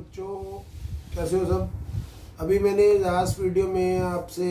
बच्चों, कैसे हो सब। अभी मैंने लास्ट वीडियो में आपसे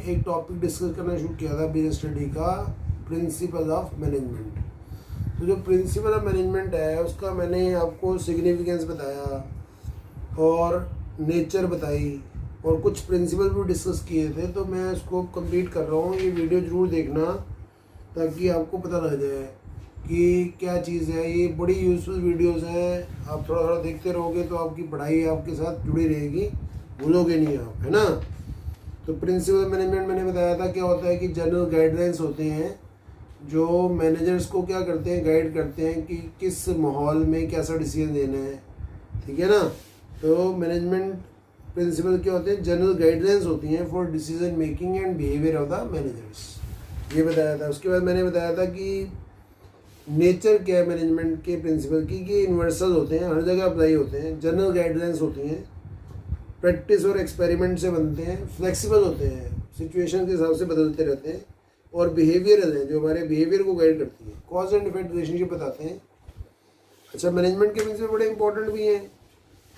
एक टॉपिक डिस्कस करना शुरू किया था बिजनेस स्टडी का, प्रिंसिपल ऑफ मैनेजमेंट। तो जो प्रिंसिपल ऑफ मैनेजमेंट है उसका मैंने आपको सिग्निफिकेंस बताया और नेचर बताई और कुछ प्रिंसिपल भी डिस्कस किए थे। तो मैं उसको कंप्लीट कर रहा हूँ, ये वीडियो ज़रूर देखना ताकि आपको पता लग जाए कि क्या चीज़ है। ये बड़ी यूज़फुल वीडियोस हैं, आप थोड़ा थोड़ा देखते रहोगे तो आपकी पढ़ाई आपके साथ जुड़ी रहेगी, भूलोगे नहीं आप, है ना। तो प्रिंसिपल मैनेजमेंट मैंने बताया था क्या होता है कि जनरल गाइडलाइंस होते हैं जो मैनेजर्स को क्या करते हैं, गाइड करते हैं कि किस माहौल में कैसा डिसीजन देना है, ठीक है ना। तो मैनेजमेंट प्रिंसिपल क्या होते हैं, जनरल गाइडलाइंस होती हैं for decision making and behaviour of the managers, ये बताया था। उसके बाद मैंने बताया था कि नेचर क्या है मैनेजमेंट के प्रिंसिपल की, कि यूनिवर्सल होते हैं, हर जगह अप्लाई होते हैं, जनरल गाइडलाइंस होती हैं, प्रैक्टिस और एक्सपेरिमेंट से बनते हैं, फ्लेक्सिबल होते हैं, सिचुएशन के हिसाब से बदलते रहते हैं, और बिहेवियरल हैं जो हमारे बिहेवियर को गाइड करती हैं, कॉज एंड इफेक्ट रिलेशनशिप बताते हैं। अच्छा, मैनेजमेंट के प्रिंसिपल बड़े इंपॉर्टेंट भी हैं,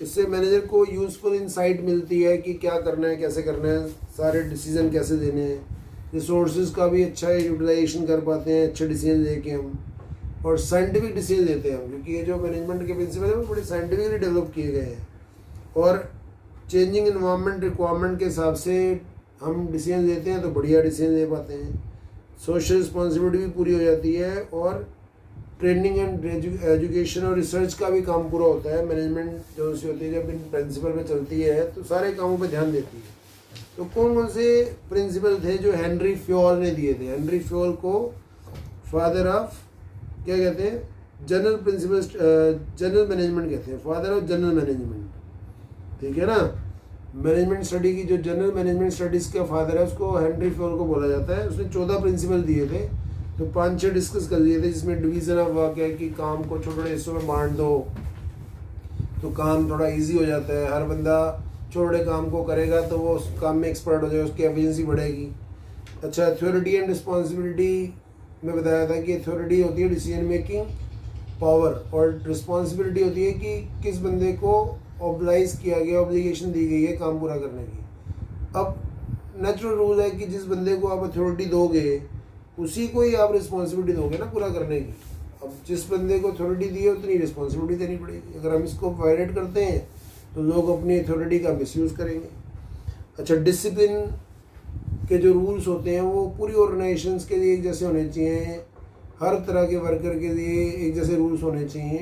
इससे मैनेजर को यूज़फुल इंसाइट मिलती है कि क्या करना है, कैसे करना है, सारे डिसीजन कैसे देने हैं, रिसोर्सेज का भी अच्छा यूटिलाइजेशन कर पाते हैं, अच्छे डिसीजन लेके हम, और साइंटिफिक डिसीजन लेते हैं हम, क्योंकि ये जो मैनेजमेंट के प्रिंसिपल है वो बड़े साइंटिफिकली डेवलप किए गए हैं। और चेंजिंग इन्वायरमेंट रिक्वायरमेंट के हिसाब से हम डिसीजन लेते हैं तो बढ़िया डिसीजन ले पाते हैं, सोशल रिस्पॉन्सिबिलिटी भी पूरी हो जाती है, और ट्रेनिंग एंड एजुकेशन और रिसर्च का भी काम पूरा होता है। मैनेजमेट जो सी होती है जब इन प्रिंसिपल पे चलती है तो सारे कामों पे ध्यान देती है। तो कौन कौन से प्रिंसिपल थे जो हेनरी फ्योल ने दिए थे। हेनरी फ्योल को फादर ऑफ क्या कहते हैं, जनरल प्रिंसिपल, जनरल मैनेजमेंट कहते हैं, फादर ऑफ जनरल मैनेजमेंट, ठीक है ना। मैनेजमेंट स्टडी की जो जनरल मैनेजमेंट स्टडीज़ का फादर है उसको हेनरी फ्योल को बोला जाता है। उसने 14 प्रिंसिपल दिए थे, तो 5-6 डिस्कस कर लिए थे, जिसमें डिवीज़न ऑफ वर्क है कि काम को छोटे छोटे हिस्सों में बांट दो तो काम थोड़ा इजी हो जाता है, हर बंदा छोटे काम को करेगा तो वो उस काम में एक्सपर्ट हो जाएगा, उसकी एफिशिएंसी बढ़ेगी। अच्छा, अथॉरिटी एंड रिस्पॉन्सिबिलिटी में बताया था कि अथॉरिटी होती है डिसीजन मेकिंग पावर, और रिस्पॉन्सिबिलिटी होती है कि किस बंदे को ऑब्लाइज किया गया, ऑब्लिगेशन दी गई है काम पूरा करने की। अब नेचुरल रूल है कि जिस बंदे को आप अथॉरिटी दोगे उसी को ही आप रिस्पॉन्सिबिलिटी दोगे ना पूरा करने की। अब जिस बंदे को अथॉरिटी दी है उतनी रिस्पॉन्सिबिलिटी देनी पड़ेगी। अगर हम इसको वायलेट करते हैं तो लोग अपनी अथॉरिटी का मिसयूज़ करेंगे। अच्छा, डिसिप्लिन के जो रूल्स होते हैं वो पूरी ऑर्गेनाइजेशंस के लिए एक जैसे होने चाहिए, हर तरह के वर्कर के लिए एक जैसे रूल्स होने चाहिए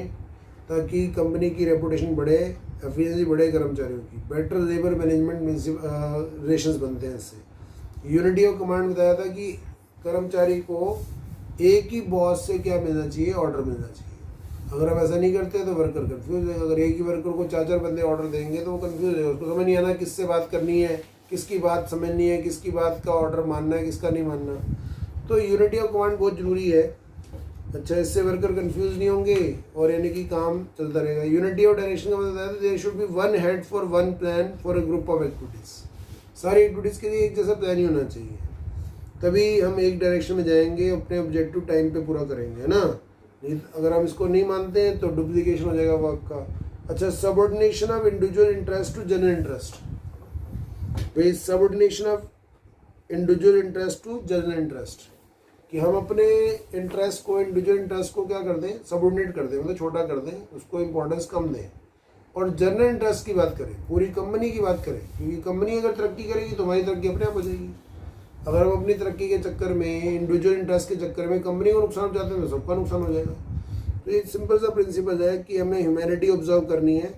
ताकि कंपनी की रेपुटेशन बढ़े, एफिशिएंसी बढ़े कर्मचारियों की, बेटर लेबर मैनेजमेंट रिलेशंस बनते हैं इससे। यूनिटी ऑफ कमांड बताया था कि कर्मचारी को एक ही बॉस से क्या मिलना चाहिए, ऑर्डर मिलना चाहिए। अगर आप ऐसा नहीं करते तो वर्कर कन्फ्यूज है। अगर एक ही वर्कर को 4-4 बंदे ऑर्डर देंगे तो वो कन्फ्यूज है, उसको समझ नहीं आना किससे बात करनी है, किसकी बात समझनी है, किसकी बात का ऑर्डर मानना है, किसका नहीं मानना। तो यूनिटी ऑफ कमांड बहुत ज़रूरी है। अच्छा, इससे वर्कर कंफ्यूज नहीं होंगे और यानी कि काम चलता रहेगा। यूनिटी ऑफ डायरेक्शन का मतलब है there should be one head for one plan for a group of activities. सारी एक्टिविटीज़ के लिए एक जैसा प्लान ही होना चाहिए, तभी हम एक डायरेक्शन में जाएंगे, अपने ऑब्जेक्टिव टाइम पे पूरा करेंगे, है ना। नहीं, अगर हम इसको नहीं मानते हैं तो डुप्लीकेशन हो जाएगा वर्क का। अच्छा, subordination of individual interest to general interest, भाई subordination of individual interest to general interest, कि हम अपने इंटरेस्ट को, इंडिविजुअल इंटरेस्ट को क्या कर दें, सबऑर्डिनेट कर दें, मतलब छोटा कर दें, उसको इंपॉर्टेंस कम दें, और जनरल इंटरेस्ट की बात करें, पूरी कंपनी की बात करें, क्योंकि कंपनी अगर तरक्की करेगी तो हमारी तरक्की अपने आप हो जाएगी। अगर हम अपनी तरक्की के चक्कर में, इंडिविजुअल इंटरेस्ट के चक्कर में कंपनी को नुकसान पहुंचाते हैं तो सबका नुकसान हो जाएगा। तो ये सिंपल सा प्रिंसिपल है कि हमें ह्यूमैनिटी ऑब्जर्व करनी है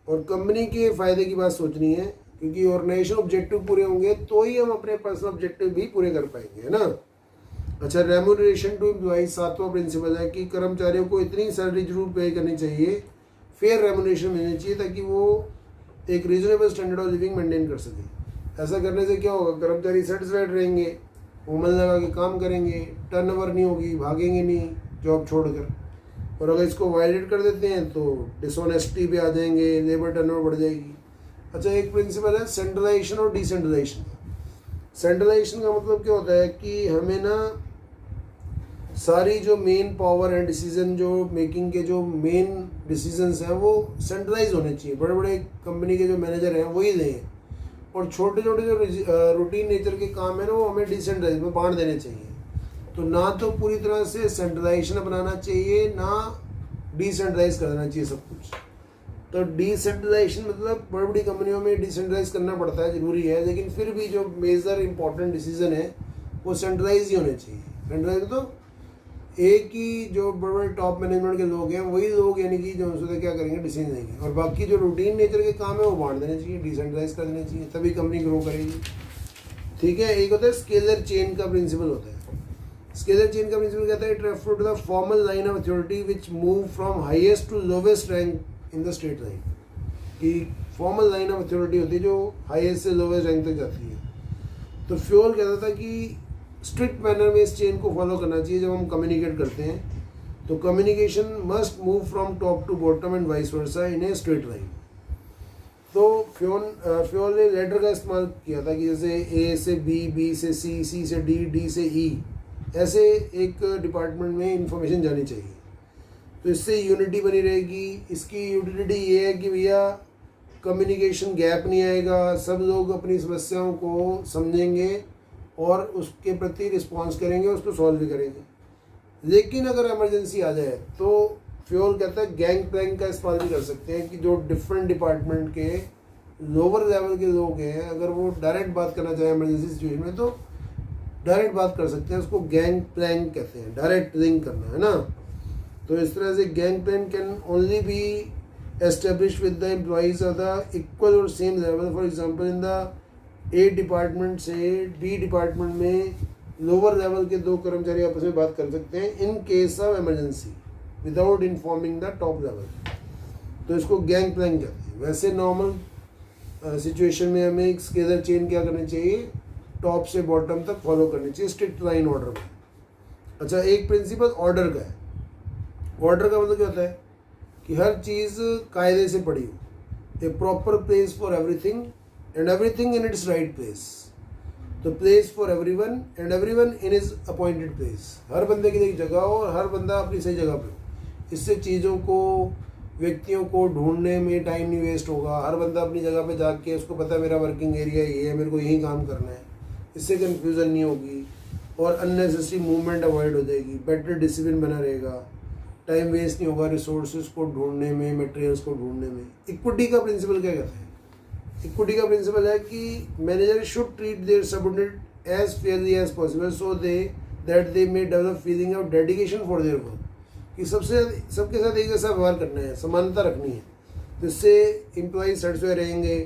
और कंपनी के फ़ायदे की बात सोचनी है, क्योंकि ऑर्गेनाइजेशन ऑब्जेक्टिव पूरे होंगे तो ही हम अपने पर्सनल ऑब्जेक्टिव भी पूरे कर पाएंगे, है ना। अच्छा, रेम्यूनरेशन टू एम्प्लॉइज 7वां प्रिंसिपल है कि कर्मचारियों को इतनी सैलरी जरूर पे करनी चाहिए, फेयर रेम्यूनरेशन मिलनी चाहिए ताकि वो एक reasonable standard of living maintain कर सकें। ऐसा करने से क्या होगा, कर्मचारी सेटिस्फाइड रहेंगे, वो मन लगा के काम करेंगे, टर्नओवर नहीं होगी, भागेंगे नहीं जॉब छोड़कर। और अगर इसको वायलेट कर देते हैं तो डिसऑनेस्टी पे आ जाएंगे, लेबर टर्नओवर बढ़ जाएगी। अच्छा, एक प्रिंसिपल है सेंट्रलाइजेशन और डिसेंट्रलाइजेशन। सेंट्रलाइजेशन का मतलब क्या होता है कि हमें ना सारी जो मेन पावर एंड डिसीजन जो मेकिंग के जो मेन डिसीजंस हैं वो सेंट्रलाइज होने चाहिए, बड़े बड़े कंपनी के जो मैनेजर हैं वही दें, और छोटे छोटे जो रूटीन नेचर के काम है ना वो हमें डिसेंट्रलाइज में बांट देने चाहिए। तो ना तो पूरी तरह से सेंट्रलाइजेशन अपनाना चाहिए, ना डिसेंट्रलाइज कर देना चाहिए सब कुछ। तो डिसेंट्रलाइजेशन मतलब बड़ी बड़ी कंपनियों में डिसेंट्रलाइज करना पड़ता है, ज़रूरी है, लेकिन फिर भी जो मेजर इंपॉर्टेंट डिसीजन है वो सेंट्रलाइज ही होने चाहिए। सेंट्रलाइज तो एक ही जो बड़े बड़े टॉप मैनेजमेंट के लोग हैं वही लोग यानी कि जो उनसे क्या करेंगे, डिसीजन लेंगे, और बाकी जो रूटीन नेचर के काम है वो बांट देने चाहिए, डिसेंट्रलाइज कर देने चाहिए, तभी कंपनी ग्रो करेगी। ठीक है। एक होता है स्केलर चेन का प्रिंसिपल होता है। स्केलर चेन का प्रिंसिपल कहता है it refer to the formal line of authority which move from highest to lowest rank in the straight line. कि फॉर्मल लाइन ऑफ अथॉरिटी होती है जो हाईएस्ट से लोवेस्ट रैंक तक जाती है। तो फ्योल कहता था कि स्ट्रिक्ट मैनर में इस चेन को फॉलो करना चाहिए जब हम कम्युनिकेट करते हैं। तो communication must move from top to bottom and vice versa in a straight line. तो फ्योल ने लेटर का इस्तेमाल किया था कि जैसे ए से बी, बी से सी, सी से डी, डी से ई, ऐसे एक डिपार्टमेंट में इंफॉर्मेशन जानी चाहिए। तो इससे यूनिटी बनी रहेगी। इसकी यूटिलिटी ये है कि भैया कम्युनिकेशन गैप नहीं आएगा, सब लोग अपनी समस्याओं को समझेंगे और उसके प्रति रिस्पॉन्स करेंगे, उसको सॉल्व भी करेंगे। लेकिन अगर इमरजेंसी आ जाए तो फ्योल कहता है गैंग प्लैंग का इस्तेमाल भी कर सकते हैं कि जो डिफरेंट डिपार्टमेंट के लोअर लेवल के लोग हैं अगर वो डायरेक्ट बात करना चाहें इमरजेंसी सिचुएशन में तो डायरेक्ट बात कर सकते हैं। उसको गैंग प्लैंग कहते हैं, डायरेक्ट लिंक करना, है ना। तो इस तरह से gang plank can only be establish with the employees of the equal और same level. For example in the A department से बी डिपार्टमेंट में लोअर लेवल के दो कर्मचारी आपस में बात कर सकते हैं in case of emergency without informing the top level. तो इसको गैंग प्लैन कहते हैं। वैसे नॉर्मल सिचुएशन में हमें एक स्केलर चेन क्या करनी चाहिए, टॉप से बॉटम तक फॉलो करनी चाहिए स्ट्रिक्ट लाइन ऑर्डर में। अच्छा, एक प्रिंसिपल ऑर्डर का है। ऑर्डर का मतलब क्या होता है कि हर चीज़ कायदे से पड़ी हो, a proper place for everything and everything in its right place. तो place for everyone and everyone in his appointed place. हर बंदे की एक जगह हो और हर बंदा अपनी सही जगह पे हो। इससे चीज़ों को, व्यक्तियों को ढूंढने में टाइम नहीं वेस्ट होगा। हर बंदा अपनी जगह पे जाके उसको पता है मेरा वर्किंग एरिया ये है, मेरे को यही काम करना है। इससे कन्फ्यूज़न नहीं होगी और अननेसेसरी मूवमेंट अवॉइड हो जाएगी। बेटर डिसिप्लिन बना रहेगा, टाइम वेस्ट नहीं होगा रिसोर्सेज को ढूंढने में, मटेरियल्स को ढूंढने में। इक्विटी का प्रिंसिपल क्या कहता है? इक्विटी का प्रिंसिपल है कि manager should treat their subordinate as fairly as possible so that they may develop feeling of dedication for their work. कि सबके साथ एक जैसा व्यवहार करना है, समानता रखनी है, जिससे एम्प्लॉय सेटिस्फाई रहेंगे,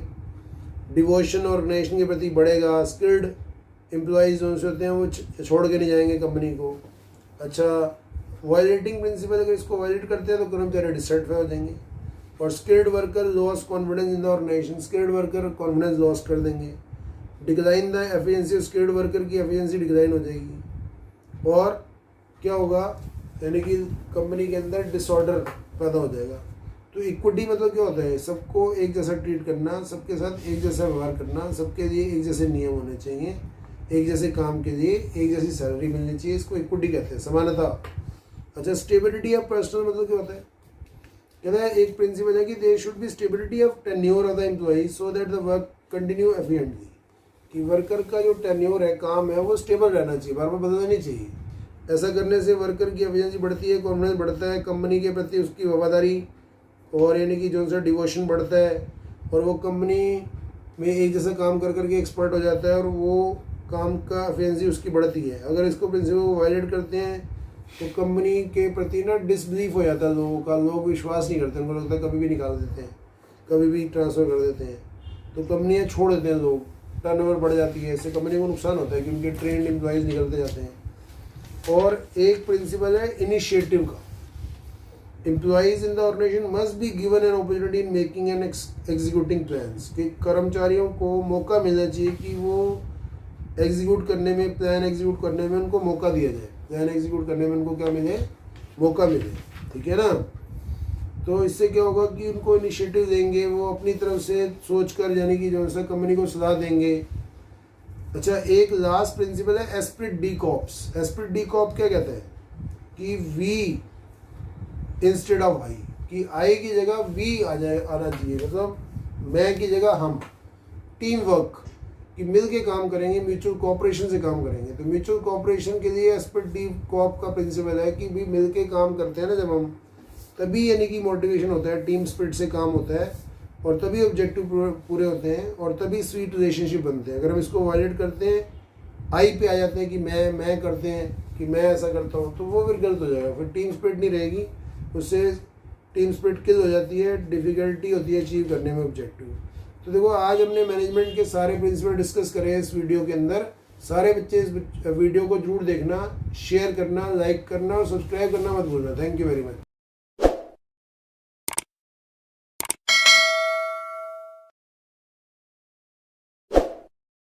डिवोशन ऑर्गेनाइजेशन के प्रति बढ़ेगा, स्किल्ड एम्प्लॉयज़ जो होते हैं वो छोड़ के नहीं जाएंगे कंपनी को। अच्छा, वायलेटिंग प्रिंसिपल अगर इसको वायलेट करते हैं तो कर्मचारी डिससेटिस्फाई हो जाएंगे। और skilled worker loss confidence in the organisation, skilled worker confidence loss कर देंगे। Decline the efficiency, skilled worker की एफिशिएंसी डिक्लाइन हो जाएगी। और क्या होगा, यानी कि कंपनी के अंदर डिसऑर्डर पैदा हो जाएगा। तो इक्विटी मतलब क्या होता है, सबको एक जैसा ट्रीट करना, सबके साथ एक जैसा व्यवहार करना, सबके लिए एक जैसे नियम होने चाहिए, एक जैसे काम के लिए एक जैसी सैलरी मिलनी चाहिए। इसको इक्विटी कहते हैं, समानता। अच्छा, स्टेबिलिटी ऑफ पर्सनल मतलब क्या होता है? कहता है एक प्रिंसिपल है कि there should be stability of tenure of the employee so that the work continue efficiently. कि वर्कर का जो टेन्योर है, काम है, वो स्टेबल रहना चाहिए, बार बार बदलना नहीं चाहिए। ऐसा करने से वर्कर की एफिशिएंसी बढ़ती है, कॉन्फिडेंस बढ़ता है, कंपनी के प्रति उसकी वफादारी और यानी कि जो सा डिवोशन बढ़ता है, और वो कंपनी में एक जैसा काम कर करके एक्सपर्ट हो जाता है और वो काम का एफिशिएंसी उसकी बढ़ती है। अगर इसको प्रिंसिपल को वायलेट करते हैं तो कंपनी के प्रति ना डिसबिलीफ हो जाता है लोगों का, लोग विश्वास नहीं करते, उनको लगता है कभी भी निकाल देते हैं, कभी भी ट्रांसफ़र कर देते हैं, तो कंपनियाँ छोड़ देते हैं लोग, टर्नओवर बढ़ जाती है। इससे कंपनी को नुकसान होता है कि उनके ट्रेंड एम्प्लॉयज़ निकलते जाते हैं। और एक प्रिंसिपल है इनिशिएटिव का। Employees in the organisation must be given an opportunity in making and executing plans. कि कर्मचारियों को मौका मिलना चाहिए कि वो एग्जीक्यूट करने में, प्लान एग्जीक्यूट करने में उनको मौका दिया जाए। प्लान एग्जीक्यूट करने में उनको क्या मिले, मौका मिले, ठीक है ना। तो इससे क्या होगा कि उनको इनिशिएटिव देंगे, वो अपनी तरफ से सोचकर यानी कि जो सा कंपनी को सलाह देंगे। अच्छा, एक लास्ट प्रिंसिपल है Spirit D corps. Spirit D Corp क्या कहता है? कि वी इंस्टेड ऑफ आई, कि आई की जगह वी आना चाहिए, मतलब मैं की जगह हम। टीम वर्क, कि मिल के काम करेंगे, म्यूचुअल कोऑपरेशन से काम करेंगे। तो म्यूचुअल कोऑपरेशन के लिए एज पर डी कोऑप का प्रिंसिपल है कि भी मिल के काम करते हैं ना जब हम, तभी यानी कि मोटिवेशन होता है, टीम स्पिरिट से काम होता है, और तभी ऑब्जेक्टिव पूरे होते हैं, और तभी स्वीट रिलेशनशिप बनते हैं। अगर हम इसको वायलेट करते हैं, आई पे आ जाते हैं कि मैं करते हैं, कि मैं ऐसा करता हूँ, तो वो फिर गलत हो जाएगा, फिर टीम स्पिरिट नहीं रहेगी, उससे टीम स्पिरिट किल हो जाती है, डिफिकल्टी होती है अचीव करने में ऑब्जेक्टिव। तो देखो आज हमने मैनेजमेंट के सारे प्रिंसिपल डिस्कस करे हैं इस वीडियो के अंदर। सारे बच्चे इस वीडियो को जरूर देखना, शेयर करना, लाइक करना और सब्सक्राइब करना मत भूलना। Thank you very much.